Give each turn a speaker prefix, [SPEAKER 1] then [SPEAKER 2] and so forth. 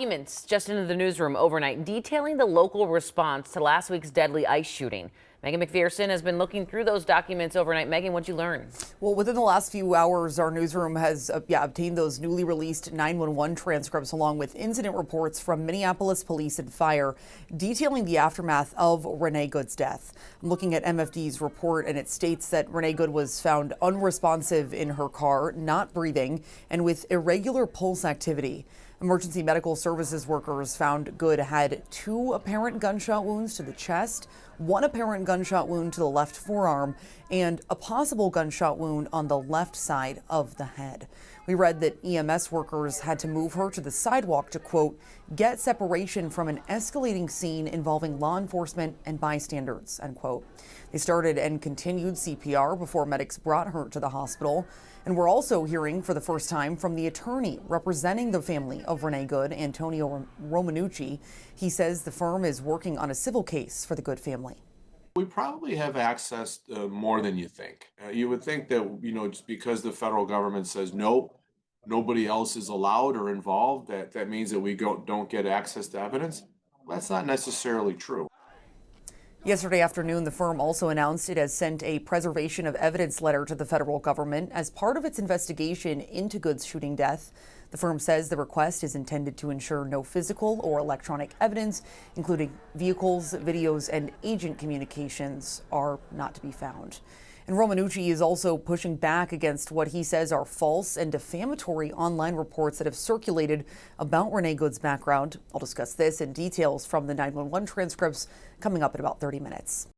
[SPEAKER 1] Documents just into the newsroom overnight detailing the local response to last week's deadly ICE shooting. Megan McPherson has been looking through those documents overnight. Megan, what'd you learn?
[SPEAKER 2] Well, within the last few hours, our newsroom has obtained those newly released 911 transcripts along with incident reports from Minneapolis Police and Fire detailing the aftermath of Renee Good's death. I'm looking at MFD's report, and it states that Renee Good was found unresponsive in her car, not breathing, and with irregular pulse activity. Emergency medical services workers found Good had 2 apparent gunshot wounds to the chest, 1 apparent gunshot wound to the left forearm, and a possible gunshot wound on the left side of the head. We read that EMS workers had to move her to the sidewalk to, quote, get separation from an escalating scene involving law enforcement and bystanders, end quote. They started and continued CPR before medics brought her to the hospital. And we're also hearing for the first time from the attorney representing the family of Renee Good, Antonio Romanucci. He says the firm is working on a civil case for the Good family.
[SPEAKER 3] We probably have access more than you think. You would think that, just because the federal government says nope, nobody else is allowed or involved, that means that we don't get access to evidence. That's not necessarily true.
[SPEAKER 2] Yesterday afternoon, the firm also announced it has sent a preservation of evidence letter to the federal government as part of its investigation into Good's shooting death. The firm says the request is intended to ensure no physical or electronic evidence, including vehicles, videos, and agent communications, are not to be found. And Romanucci is also pushing back against what he says are false and defamatory online reports that have circulated about Renee Good's background. I'll discuss this and details from the 911 transcripts coming up in about 30 minutes.